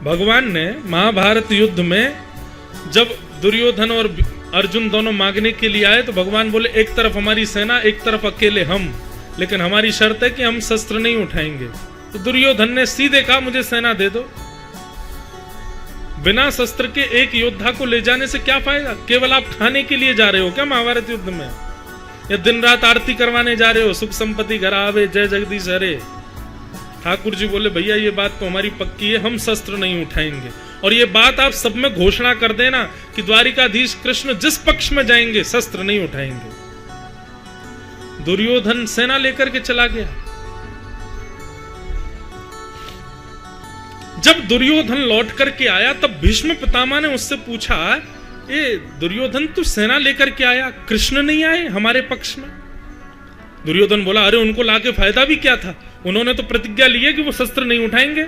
भगवान ने महाभारत युद्ध में जब दुर्योधन और अर्जुन दोनों मांगने के लिए आए तो भगवान बोले एक तरफ हमारी सेना, एक तरफ अकेले हम, लेकिन हमारी शर्त है कि हम शस्त्र नहीं उठाएंगे। तो दुर्योधन ने सीधे कहा मुझे सेना दे दो। बिना शस्त्र के एक योद्धा को ले जाने से क्या फायदा? केवल आप खाने के लिए जा रहे हो क्या महाभारत युद्ध में, या दिन रात आरती करवाने जा रहे हो, सुख संपत्ति घर आवे जय जगदीश हरे। ठाकुर जी बोले भैया ये बात तो हमारी पक्की है, हम शस्त्र नहीं उठाएंगे। और ये बात आप सब में घोषणा कर देना कि द्वारिकाधीश कृष्ण जिस पक्ष में जाएंगे शस्त्र नहीं उठाएंगे। दुर्योधन सेना लेकर के चला गया। जब दुर्योधन लौट करके आया तब भीष्म पितामह ने उससे पूछा, ए दुर्योधन तू सेना लेकर के आया, कृष्ण नहीं आए हमारे पक्ष में? दुर्योधन बोला अरे उनको लाके फायदा भी क्या था, उन्होंने तो प्रतिज्ञा ली है कि वो शस्त्र नहीं उठाएंगे।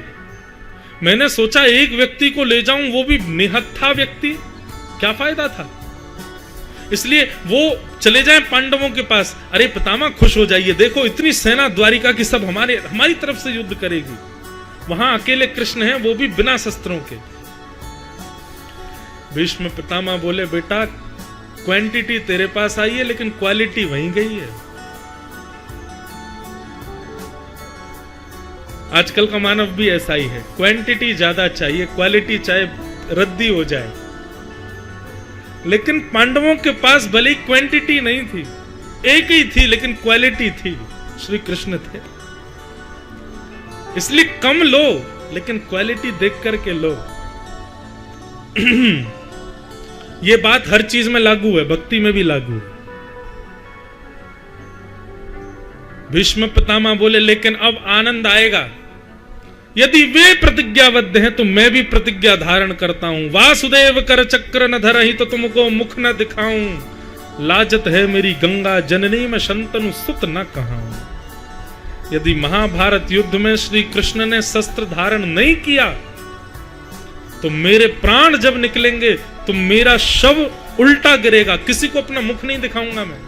मैंने सोचा एक व्यक्ति को ले जाऊं, वो भी निहत्था व्यक्ति, क्या फायदा था, इसलिए वो चले जाएं पांडवों के पास। अरे पितामह खुश हो जाइए, देखो इतनी सेना द्वारिका की सब हमारी तरफ से युद्ध करेगी, वहां अकेले कृष्ण हैं, वो भी बिना शस्त्रों के। भीष्म पितामह बोले बेटा क्वांटिटी तेरे पास आई है लेकिन क्वालिटी वहीं गई है। आजकल का मानव भी ऐसा ही है, क्वांटिटी ज्यादा चाहिए, क्वालिटी चाहे रद्दी हो जाए। लेकिन पांडवों के पास भले ही क्वांटिटी नहीं थी, एक ही थी, लेकिन क्वालिटी थी, श्री कृष्ण थे। इसलिए कम लो लेकिन क्वालिटी देख करके लो। ये बात हर चीज में लागू है, भक्ति में भी लागू है। भीष्म पितामह बोले लेकिन अब आनंद आएगा, यदि वे प्रतिज्ञाबद्ध हैं तो मैं भी प्रतिज्ञा धारण करता हूं। वासुदेव कर चक्र न धरहि तो तुमको मुख न दिखाऊं, लाजत है मेरी गंगा जननी में शंतनु सुत न कहाऊं। यदि महाभारत युद्ध में श्री कृष्ण ने शस्त्र धारण नहीं किया तो मेरे प्राण जब निकलेंगे तो मेरा शव उल्टा गिरेगा, किसी को अपना मुख नहीं दिखाऊंगा मैं।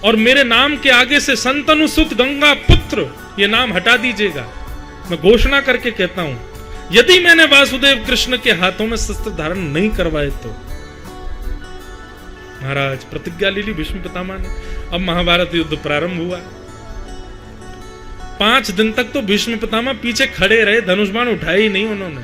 और मेरे नाम के आगे से शंतनु सुत गंगा पुत्र ये नाम हटा दीजिएगा। मैं घोषणा करके कहता हूं यदि मैंने वासुदेव कृष्ण के हाथों में शस्त्र धारण नहीं करवाए तो। महाराज प्रतिज्ञा ले ली भीष्म पितामह ने। अब महाभारत युद्ध प्रारंभ हुआ। 5 दिन तक तो भीष्म पितामह पीछे खड़े रहे, धनुष बाण उठाए ही नहीं उन्होंने,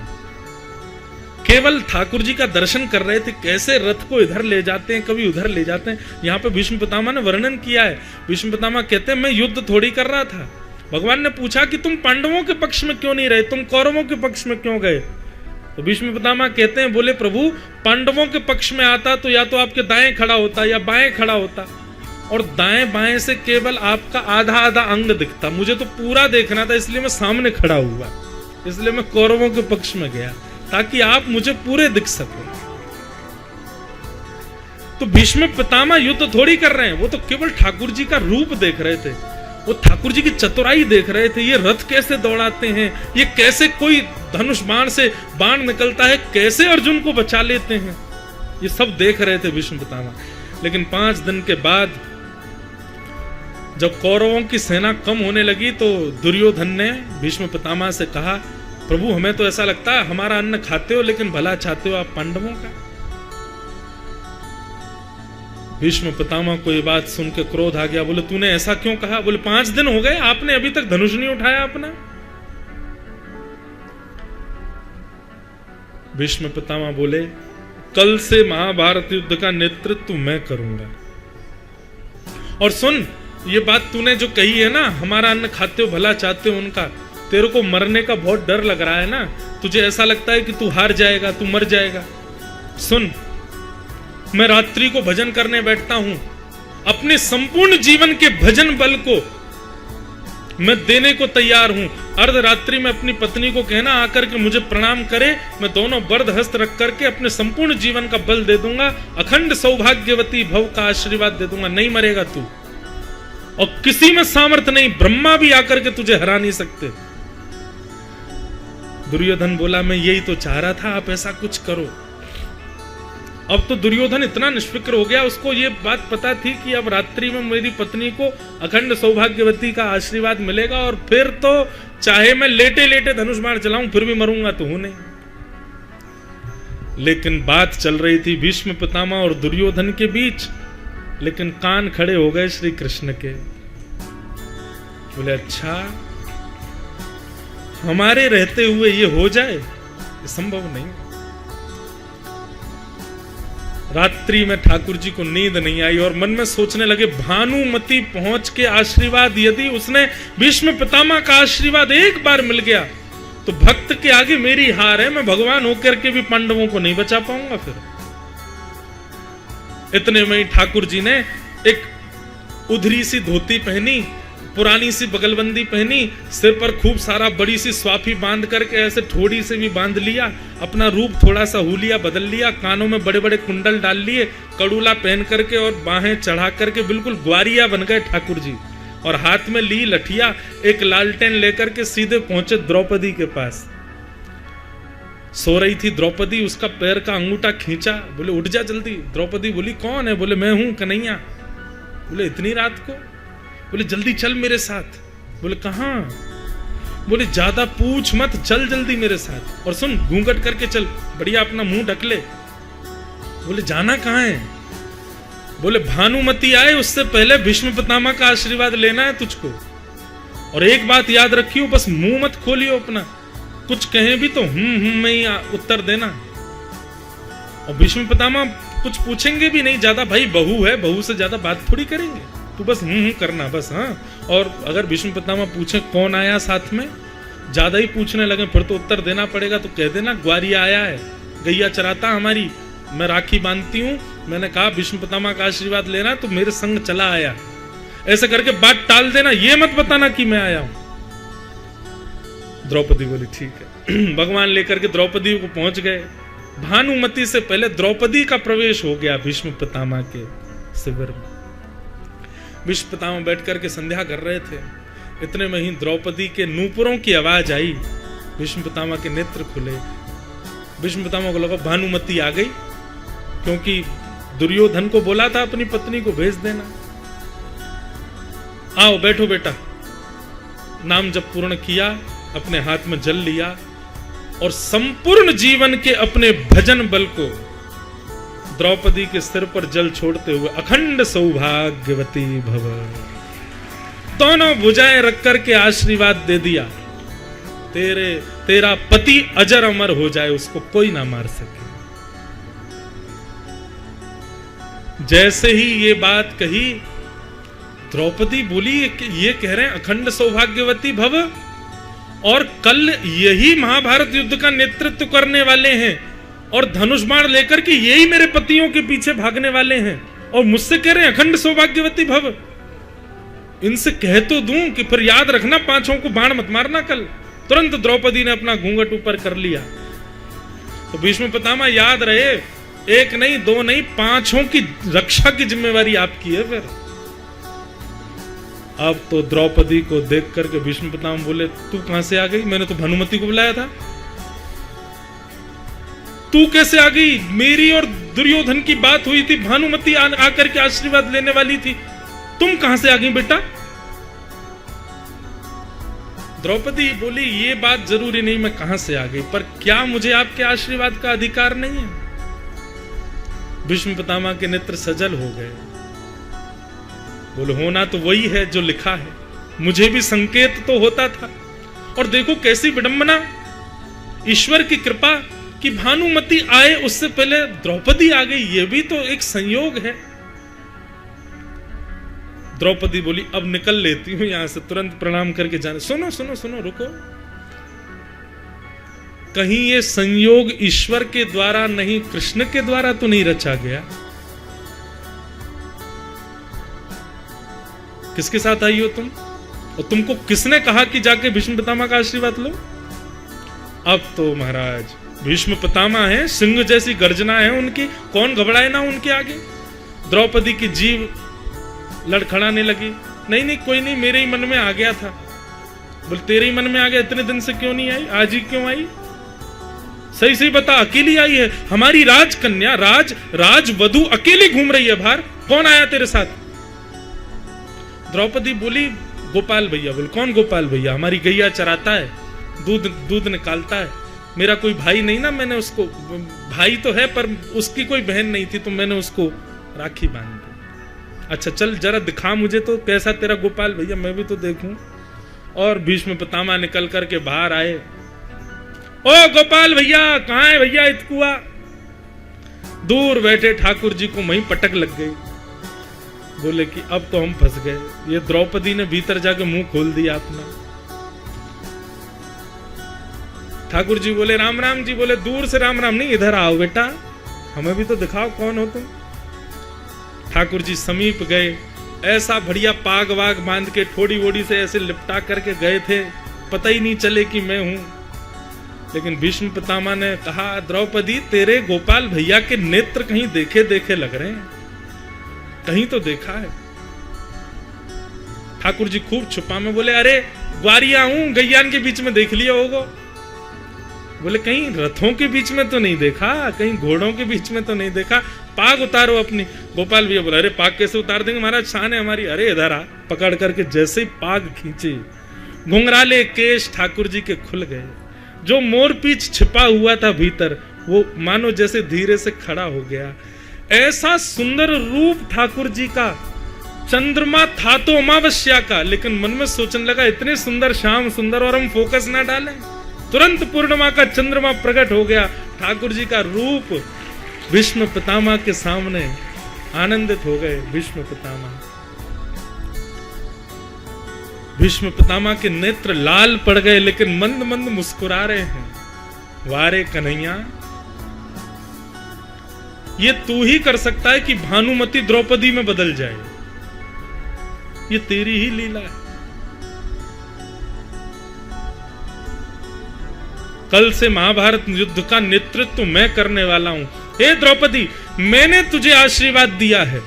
केवल ठाकुर जी का दर्शन कर रहे थे, कैसे रथ को इधर ले जाते हैं कभी उधर ले जाते हैं। यहां पे भीष्म पितामह ने वर्णन किया है। भीष्म पितामह कहते हैं मैं युद्ध थोड़ी कर रहा था। भगवान ने पूछा कि तुम पांडवों के पक्ष में क्यों नहीं रहे, तुम कौरवों के पक्ष में क्यों गए? तो भीष्म पितामह कहते हैं बोले प्रभु पांडवों के पक्ष में आता तो या तो आपके दाएं खड़ा होता या बाएं खड़ा होता, और दाएं बाएं से केवल आपका आधा आधा अंग दिखता, मुझे तो पूरा देखना था, इसलिए मैं सामने खड़ा हुआ, इसलिए मैं कौरवों के पक्ष में गया ताकि आप मुझे पूरे दिख सको। तो भीष्म पितामह युद्ध थोड़ी कर रहे हैं, वो तो केवल ठाकुर जी का रूप देख रहे थे, वो ठाकुर जी की चतुराई देख रहे थे। ये रथ कैसे दौड़ाते हैं, ये कैसे कोई धनुष बाण से बाण निकलता है, कैसे अर्जुन को बचा लेते हैं, ये सब देख रहे थे भीष्म पितामह। लेकिन 5 दिन के बाद जब कौरवों की सेना कम होने लगी तो दुर्योधन ने भीष्म पितामह से कहा प्रभु हमें तो ऐसा लगता है हमारा अन्न खाते हो लेकिन भला चाहते हो आप पांडवों का। भीष्म पितामह को ये बात सुन के क्रोध आ गया। बोले तूने ऐसा क्यों कहा? बोले 5 दिन हो गए आपने अभी तक धनुष नहीं उठाया अपना। भीष्म पितामह बोले कल से महाभारत युद्ध का नेतृत्व मैं करूंगा। और सुन ये बात तूने जो कही है ना, हमारा अन्न खाते हो भला चाहते हो उनका, तेरे को मरने का बहुत डर लग रहा है ना, तुझे ऐसा लगता है कि तू हार जाएगा, तू मर जाएगा। सुन मैं रात्रि को भजन करने बैठता हूं, अपने संपूर्ण जीवन के भजन बल को मैं देने को तैयार हूं। अर्धरात्रि में अपनी पत्नी को कहना आकर के मुझे प्रणाम करे, मैं दोनों बर्द हस्त रख करके अपने संपूर्ण जीवन का बल दे दूंगा, अखंड सौभाग्यवती भव का आशीर्वाद दे दूंगा, नहीं मरेगा तू, और किसी में सामर्थ्य नहीं, ब्रह्मा भी आकर के तुझे हरा नहीं सकते। दुर्योधन बोला मैं यही तो चाह रहा था, आप ऐसा कुछ करो। अब तो दुर्योधन इतना निष्फिक्र हो गया, उसको ये बात पता थी कि अब रात्रि में मेरी पत्नी को अखंड सौभाग्यवती का आशीर्वाद मिलेगा, और फिर तो चाहे मैं लेटे लेटे धनुष बाण चलाऊं फिर भी मरूंगा तो हूं नहीं। लेकिन बात चल रही थी भीष्म पितामह और दुर्योधन के बीच, लेकिन कान खड़े हो गए श्री कृष्ण के। बोले अच्छा, हमारे रहते हुए ये हो जाए, ये संभव नहीं। रात्रि में ठाकुर जी को नींद नहीं आई और मन में सोचने लगे, भानुमति पहुंच के आशीर्वाद, यदि उसने भीष्म पितामह का आशीर्वाद एक बार मिल गया तो भक्त के आगे मेरी हार है, मैं भगवान होकर के भी पांडवों को नहीं बचा पाऊंगा। फिर इतने में ही ठाकुर जी ने एक उधरी सी धोती पहनी, पुरानी सी बगलबंदी पहनी, सिर पर खूब सारा बड़ी सी स्वाफी बांध करके ऐसे ठोड़ी से भी बांध लिया, अपना रूप थोड़ा सा हुलिया बदल लिया, कानों में बड़े बड़े कुंडल डाल लिए, कड़ूला पहन करके और बाहें चढ़ा करके बिल्कुल ग्वारिया बन गए ठाकुर जी। और हाथ में ली लठिया, एक लालटेन लेकर के सीधे पहुंचे द्रौपदी के पास। सो रही थी द्रौपदी, उसका पैर का अंगूठा खींचा, बोले उठ जा जल्दी। द्रौपदी बोली कौन है? बोले मैं हूं कन्हैया। बोले इतनी रात को? बोले जल्दी चल मेरे साथ। बोले कहां? बोले ज्यादा पूछ मत, चल जल्दी मेरे साथ, और सुन घूंघट करके चल, बढ़िया अपना मुंह ढक ले। बोले जाना कहां है? बोले भानुमति आए उससे पहले भीष्म पितामह का आशीर्वाद लेना है तुझको, और एक बात याद रखियो, बस मुंह मत खोलियो अपना, कुछ कहें भी तो में ही उत्तर देना। और भीष्म पितामह कुछ पूछेंगे भी नहीं ज्यादा, भाई बहू है, बहू से ज्यादा बात थोड़ी करेंगे, तू बस करना बस। हाँ, और अगर भीष्म पितामह पूछे कौन आया साथ में, ज्यादा ही पूछने लगे फिर तो उत्तर देना पड़ेगा, तो कह देना ग्वारिया आया है, गैया चराता हमारी, मैं राखी बांधती हूँ, मैंने कहा भीष्म पितामह का आशीर्वाद लेना तो मेरे संग चला आया, ऐसे करके बात टाल देना, ये मत बताना कि मैं आया हूं। द्रौपदी बोली ठीक है। भगवान लेकर के द्रौपदी को पहुंच गए। भानुमति से पहले द्रौपदी का प्रवेश हो गया भीष्म पितामह के शिविर में। भीष्म पितामह बैठ करके संध्या कर रहे थे, इतने में ही द्रौपदी के नूपुरों की आवाज आई, भीष्म पितामह के नेत्र खुले। भीष्म पितामह को लगा भानुमति आ गई, क्योंकि दुर्योधन को बोला था अपनी पत्नी को भेज देना। आओ बैठो बेटा। नाम जब पूर्ण किया, अपने हाथ में जल लिया, और संपूर्ण जीवन के अपने भजन बल को द्रौपदी के सिर पर जल छोड़ते हुए अखंड सौभाग्यवती भव, दोनों भुजाएं रख करके आशीर्वाद दे दिया, तेरा पति अजर अमर हो जाए, उसको कोई ना मार सके। जैसे ही ये बात कही, द्रौपदी बोली ये कह रहे हैं अखंड सौभाग्यवती भव, और कल यही महाभारत युद्ध का नेतृत्व करने वाले हैं, और धनुष बाण लेकर के यही मेरे पतियों के पीछे भागने वाले हैं, और मुझसे कह रहे हैं अखंड सौभाग्यवती भव। इनसे कह तो दूं कि फिर याद रखना पांचों को बाण मत मारना कल। तुरंत द्रौपदी ने अपना घूंघट ऊपर कर लिया। तो भीष्म पितामह याद रहे, एक नहीं दो नहीं, पांचों की रक्षा की जिम्मेवारी आपकी है। फिर अब तो द्रौपदी को देख करके भीष्म पितामह बोले तू कहां से आ गई? मैंने तो भानुमति को बुलाया था, तू कैसे आ गई? मेरी और दुर्योधन की बात हुई थी, भानुमति आकर के आशीर्वाद लेने वाली थी, तुम कहां से आ गई बेटा? द्रौपदी बोली ये बात जरूरी नहीं मैं कहां से आ गई, पर क्या मुझे आपके आशीर्वाद का अधिकार नहीं है? भीष्म पितामह के नेत्र सजल हो गए। बोले होना तो वही है जो लिखा है, मुझे भी संकेत तो होता था। और देखो कैसी विडंबना, ईश्वर की कृपा कि भानुमति आए उससे पहले द्रौपदी आ गई, ये भी तो एक संयोग है। द्रौपदी बोली अब निकल लेती हूं यहां से, तुरंत प्रणाम करके जाने। सुनो सुनो सुनो, रुको, कहीं ये संयोग ईश्वर के द्वारा नहीं, कृष्ण के द्वारा तो नहीं रचा गया? किसके साथ आई हो तुम, और तुमको किसने कहा कि जाके भीष्म पितामह का आशीर्वाद लो? अब तो महाराज भीष्म पितामह हैं, सिंह जैसी गर्जना है उनकी, कौन घबराए ना उनके आगे। द्रौपदी की जीव लड़खड़ाने लगी, नहीं नहीं कोई नहीं, मेरे ही मन में आ गया था। बोल तेरे ही मन में आ गया, इतने दिन से क्यों नहीं आई, आज ही क्यों आई? सही सही बता, अकेली आई है? हमारी राजकन्या राजवधु अकेली घूम रही है बाहर, कौन आया तेरे साथ? द्रौपदी बोली गोपाल भैया। बोल कौन गोपाल भैया? हमारी गैया चराता है, दूध निकालता है, मेरा कोई भाई नहीं ना, मैंने उसको, भाई तो है पर उसकी कोई बहन नहीं थी, तो मैंने उसको राखी बांध दी। अच्छा चल जरा दिखा मुझे तो कैसा तेरा गोपाल भैया, मैं भी तो देखूं। और भीष्म पितामह निकल करके बाहर आए। ओ गोपाल भैया कहाँ है भैया इतकुआ? दूर बैठे ठाकुर जी को वहीं पटक लग गई। बोले कि अब तो हम फंस गए, ये द्रौपदी ने भीतर जाके मुंह खोल दिया अपना। ठाकुर जी बोले राम राम जी। बोले दूर से राम राम नहीं, इधर आओ बेटा, हमें भी तो दिखाओ कौन हो तुम। ठाकुर जी समीप गए, ऐसा बढ़िया पाग वाग बांध के ठोड़ी वोड़ी से ऐसे लिपटा करके गए थे, पता ही नहीं चले कि मैं हूं। लेकिन भीष्म पितामह ने कहा द्रौपदी तेरे गोपाल भैया के नेत्र कहीं देखे देखे लग रहे हैं, कहीं तो देखा है। ठाकुर जी खूब छुपा में बोले अरे ग्वारिया हूं, गैयान के बीच में देख लिया होगा। बोले कहीं रथों के बीच में तो नहीं देखा, कहीं घोड़ों के बीच में तो नहीं देखा, पाग उतारो अपनी। गोपाल भैया बोला अरे पाग कैसे उतार देंगे महाराज, शान है हमारी। अरे इधर आ, पकड़ करके जैसे ही पाग खींचे, घुंघराले केश ठाकुर जी के खुल गए। जो मोरपीछ छिपा हुआ था भीतर, वो मानो जैसे धीरे से खड़ा हो गया। ऐसा सुंदर रूप ठाकुर जी का। चंद्रमा था तो अमावस्या का, लेकिन मन में सोचने लगा इतने सुंदर श्याम सुंदर और हम फोकस ना डालें। तुरंत पूर्णिमा का चंद्रमा प्रकट हो गया। ठाकुर जी का रूप भीष्म पितामह के सामने आनंदित हो गए। भीष्म पितामह के नेत्र लाल पड़ गए, लेकिन मंद मंद मुस्कुरा रहे हैं। वारे कन्हैया, ये तू ही कर सकता है कि भानुमति द्रौपदी में बदल जाए, ये तेरी ही लीला है। कल से महाभारत युद्ध का नेतृत्व मैं करने वाला हूं। हे द्रौपदी, मैंने तुझे आशीर्वाद दिया है,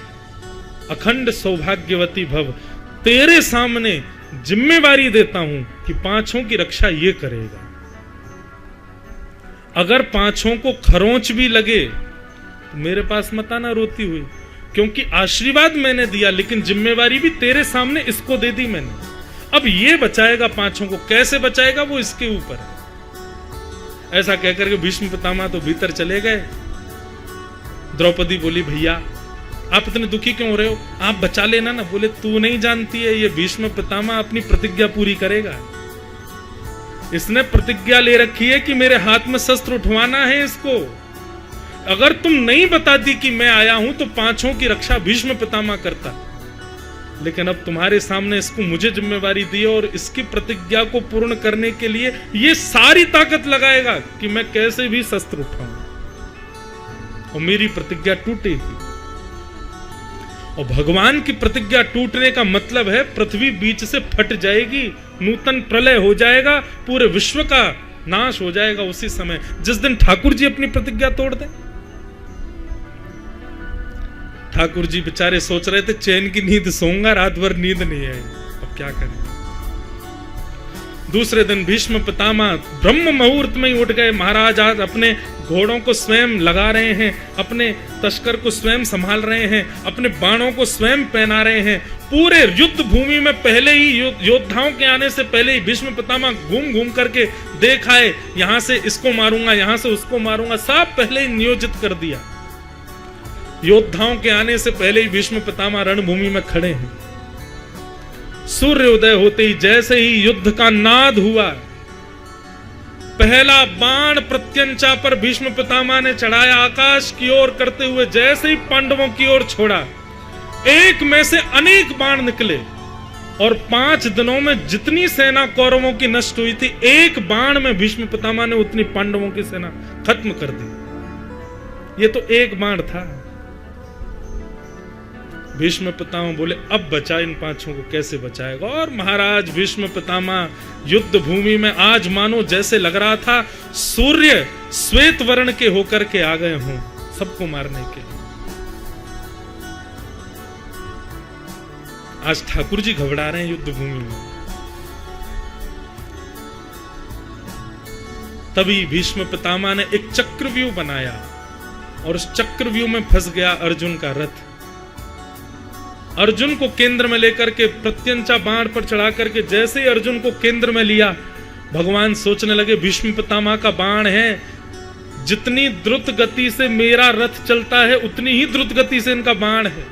अखंड सौभाग्यवती भव। तेरे सामने जिम्मेवारी देता हूं कि पांचों की रक्षा ये करेगा। अगर पांचों को खरोंच भी लगे तो मेरे पास मत आना रोती हुई, क्योंकि आशीर्वाद मैंने दिया, लेकिन जिम्मेवारी भी तेरे सामने इसको दे दी मैंने। अब ये बचाएगा पांचों को, कैसे बचाएगा वो इसके ऊपर है। ऐसा कहकर के भीष्म पितामह तो भीतर चले गए। द्रौपदी बोली भैया आप इतने दुखी क्यों हो रहे हो, आप बचा लेना ना। बोले तू नहीं जानती है, ये भीष्म पितामह अपनी प्रतिज्ञा पूरी करेगा। इसने प्रतिज्ञा ले रखी है कि मेरे हाथ में शस्त्र उठवाना है इसको। अगर तुम नहीं बताती कि मैं आया हूं तो पांचों की रक्षा भीष्म पितामह करता, लेकिन अब तुम्हारे सामने इसको मुझे जिम्मेवारी दी और इसकी प्रतिज्ञा को पूर्ण करने के लिए ये सारी ताकत लगाएगा कि मैं कैसे भी शस्त्र उठाऊं और मेरी प्रतिज्ञा टूटेगी। और भगवान की प्रतिज्ञा टूटने का मतलब है पृथ्वी बीच से फट जाएगी, नूतन प्रलय हो जाएगा, पूरे विश्व का नाश हो जाएगा उसी समय जिस दिन ठाकुर जी अपनी प्रतिज्ञा तोड़ दें। ठाकुर जी बेचारे सोच रहे थे चैन की नींद सोऊंगा, रात भर नींद नहीं है, अब क्या करें। दूसरे दिन भीष्म पितामह ब्रह्म मुहूर्त में ही उठ गए। महाराज आज अपने घोड़ों को स्वयं लगा रहे हैं, अपने तस्कर को स्वयं संभाल रहे हैं, अपने बाणों को स्वयं पहना रहे हैं। पूरे युद्ध भूमि में पहले ही योद्धाओं के आने से पहले ही भीष्म पितामह घूम घूम करके देखा है, यहां से इसको मारूंगा, यहां से उसको मारूंगा, सब पहले ही नियोजित कर दिया। योद्धाओं के आने से पहले ही भीष्म पितामह रणभूमि में खड़े हैं। सूर्योदय होते ही जैसे ही युद्ध का नाद हुआ, पहला बाण प्रत्यंचा पर भीष्म पितामह ने चढ़ाया, आकाश की ओर करते हुए जैसे ही पांडवों की ओर छोड़ा, एक में से अनेक बाण निकले और 5 दिनों में जितनी सेना कौरवों की नष्ट हुई थी, एक बाण में भीष्म पितामह ने उतनी पांडवों की सेना खत्म कर दी। ये तो एक बाण था। भीष्म पितामह बोले अब बचा इन पांचों को कैसे बचाएगा। और महाराज भीष्म पितामह युद्ध भूमि में आज मानो जैसे लग रहा था सूर्य श्वेत वर्ण के होकर के आ गए हों सबको मारने के लिए। आज ठाकुर जी घबरा रहे हैं युद्ध भूमि में। तभी भीष्म पितामह ने एक चक्रव्यूह बनाया और उस चक्रव्यूह में फंस गया अर्जुन का रथ। अर्जुन को केंद्र में लेकर के प्रत्यंचा बाण पर चढ़ा करके जैसे ही अर्जुन को केंद्र में लिया, भगवान सोचने लगे भीष्म पितामह का बाण है, जितनी द्रुत गति से मेरा रथ चलता है उतनी ही द्रुत गति से इनका बाण है।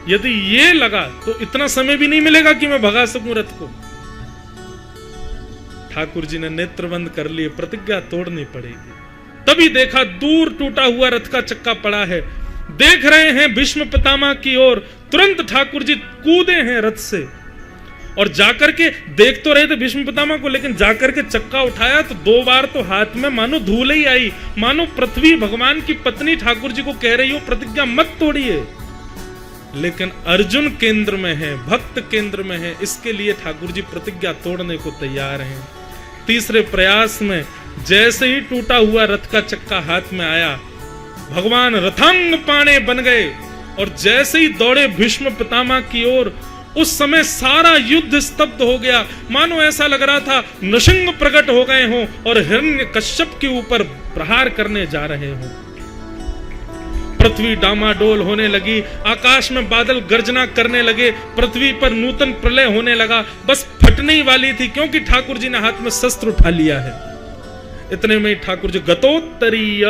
यदि ये लगा तो इतना समय भी नहीं मिलेगा कि मैं भगा सकूं रथ को। ठाकुर जी ने नेत्र बंद कर लिए, प्रतिज्ञा तोड़नी पड़ेगी। तभी देखा दूर टूटा हुआ रथ का चक्का पड़ा है, देख रहे हैं भीष्म पितामह की ओर। तुरंत ठाकुर जी कूदे हैं रथ से और जाकर के देख तो रहे थे भीष्म पितामह को, लेकिन जाकर के चक्का उठाया तो 2 बार तो हाथ में मानो धूल ही आई, मानो पृथ्वी भगवान की पत्नी ठाकुर जी को कह रही हो प्रतिज्ञा मत तोड़िए। लेकिन अर्जुन केंद्र में है, भक्त केंद्र में है, इसके लिए ठाकुर जी प्रतिज्ञा तोड़ने को तैयार हैं। तीसरे प्रयास में जैसे ही टूटा हुआ रथ का चक्का हाथ में आया, भगवान रथांग पाणे बन गए और जैसे ही दौड़े भीष्म पितामह की ओर, उस समय सारा युद्ध स्तब्ध हो गया। मानो ऐसा लग रहा था नृसिंह प्रकट हो गए हों और हिरण्यकश्यप के ऊपर प्रहार करने जा रहे हों। पृथ्वी डामाडोल होने लगी, आकाश में बादल गर्जना करने लगे, पृथ्वी पर नूतन प्रलय होने लगा, बस फटने ही वाली थी, क्योंकि ठाकुर जी ने हाथ में शस्त्र उठा लिया है। इतने में ठाकुर जी गतोत्तरीय,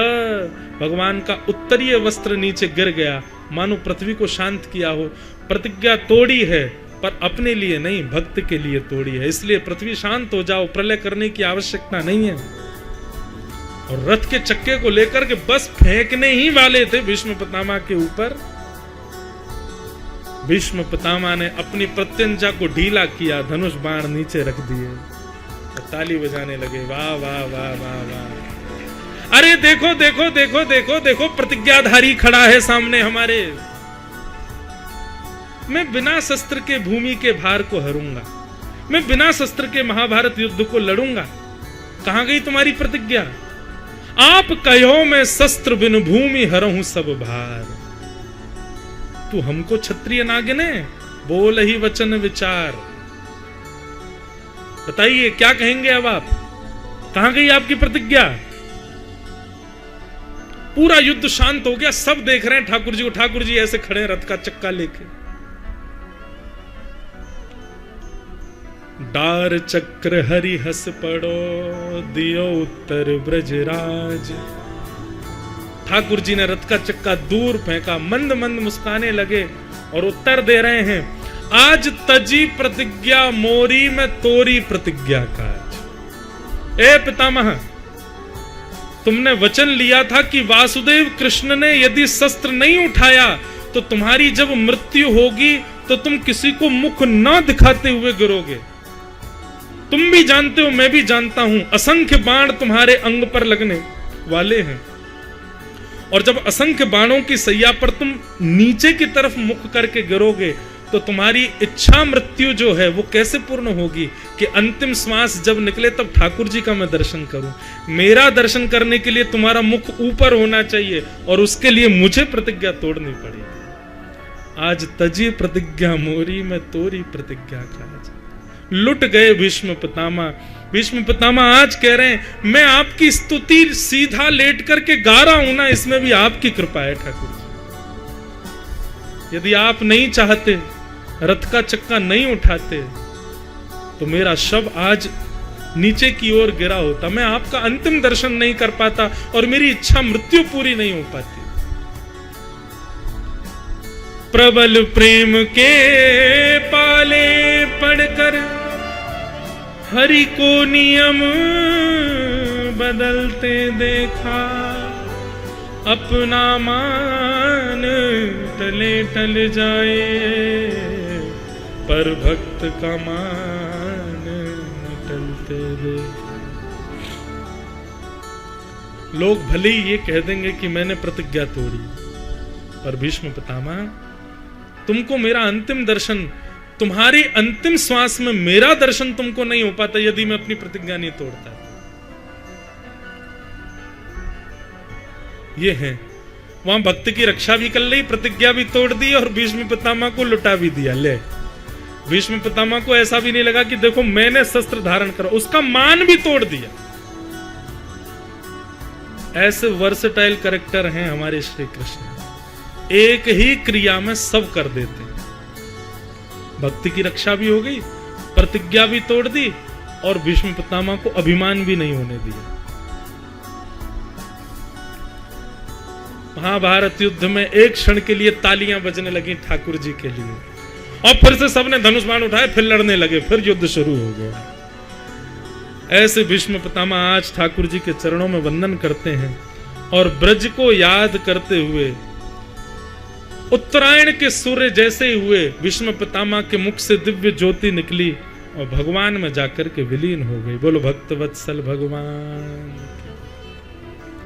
भगवान का उत्तरीय वस्त्र नीचे गिर गया, मानो पृथ्वी को शांत किया हो। प्रतिज्ञा तोड़ी है पर अपने लिए नहीं, भक्त के लिए तोड़ी है, इसलिए पृथ्वी शांत हो जाओ, प्रलय करने की आवश्यकता नहीं है। और रथ के चक्के को लेकर के बस फेंकने ही वाले थे भीष्म पितामह के ऊपर। भीष्म पितामह ने अपनी प्रत्यंचा को ढीला किया, धनुष बाण नीचे रख दिए, ताली बजाने लगे, वाह वाह वाह वाह वाह। अरे देखो देखो देखो देखो देखो, प्रतिज्ञाधारी खड़ा है सामने हमारे। मैं बिना शस्त्र के भूमि के भार को हरूंगा, मैं बिना शस्त्र के महाभारत युद्ध को लड़ूंगा। कहां गई तुम्हारी प्रतिज्ञा? आप कहो मैं शस्त्र बिन भूमि हरहूं सब भार। तू हमको क्षत्रिय नागिने, बोल ही वचन विचार। बताइए क्या कहेंगे अब आप? कहां गई आपकी प्रतिज्ञा? पूरा युद्ध शांत हो गया, सब देख रहे हैं ठाकुर जी को। ठाकुर जी ऐसे खड़े रथ का चक्का लेके। डार चक्र हरि हस पड़ो, दियो उत्तर ब्रजराज। ठाकुर जी ने रथ का चक्का दूर फेंका, मंद मंद मुस्काने लगे और उत्तर दे रहे हैं, आज तजी प्रतिज्ञा मोरी में तोरी प्रतिज्ञा काज। ए पितामह, तुमने वचन लिया था कि वासुदेव कृष्ण ने यदि शस्त्र नहीं उठाया तो तुम्हारी जब मृत्यु होगी तो तुम किसी को मुख न दिखाते हुए गिरोगे। तुम भी जानते हो, मैं भी जानता हूं, असंख्य बाण तुम्हारे अंग पर लगने वाले हैं, और जब असंख्य बाणों की सैया पर तुम नीचे की तरफ मुख करके गिरोगे तो तुम्हारी इच्छा मृत्यु जो है वो कैसे पूर्ण होगी कि अंतिम श्वास जब निकले तब ठाकुर जी का मैं दर्शन करूं। मेरा दर्शन करने के लिए तुम्हारा मुख ऊपर होना चाहिए और उसके लिए मुझे प्रतिज्ञा तोड़नी पड़ेगी। आज तजी प्रतिज्ञा मोरी में तोरी प्रतिज्ञा काज। लुट गए भीष्म पितामह। भीष्म पितामह आज कह रहे हैं, मैं आपकी स्तुति सीधा लेट करके गा रहा हूं ना, इसमें भी आपकी कृपा है ठाकुर जी। यदि आप नहीं चाहते, रथ का चक्का नहीं उठाते, तो मेरा शव आज नीचे की ओर गिरा होता, मैं आपका अंतिम दर्शन नहीं कर पाता और मेरी इच्छा मृत्यु पूरी नहीं हो पाती। प्रबल प्रेम के पाले पढ़कर हरि को नियम बदलते देखा, अपना मान टले टल जाए पर भक्त का मान टलते देखा। लोग भले ही ये कह देंगे कि मैंने प्रतिज्ञा तोड़ी, पर भीष्म पितामह, तुमको मेरा अंतिम दर्शन, तुम्हारी अंतिम श्वास में मेरा दर्शन तुमको नहीं हो पाता यदि मैं अपनी प्रतिज्ञा नहीं तोड़ता। ये है, वहां भक्त की रक्षा भी कर ली, प्रतिज्ञा भी तोड़ दी और भीष्म पितामह को लुटा भी दिया। ले, भीष्म पितामह को ऐसा भी नहीं लगा कि देखो मैंने शस्त्र धारण करा, उसका मान भी तोड़ दिया। ऐसे वर्सेटाइल कैरेक्टर हैं हमारे श्री कृष्ण, एक ही क्रिया में सब कर देते हैं। भक्ति की रक्षा भी हो गई, प्रतिज्ञा भी तोड़ दी और भीष्म पितामह को अभिमान भी नहीं होने दिया। महाभारत युद्ध में एक क्षण के लिए तालियां बजने लगी ठाकुर जी के लिए, और फिर से सबने धनुष बाण उठाए, फिर लड़ने लगे, फिर युद्ध शुरू हो गया। ऐसे भीष्म पितामह आज ठाकुर जी के चरणों में वंदन करते हैं और ब्रज को याद करते हुए उत्तरायण के सूर्य जैसे ही हुए भीष्म पितामह के मुख से दिव्य ज्योति निकली और भगवान में जाकर के विलीन हो गई। बोलो भक्त वत्सल भगवान।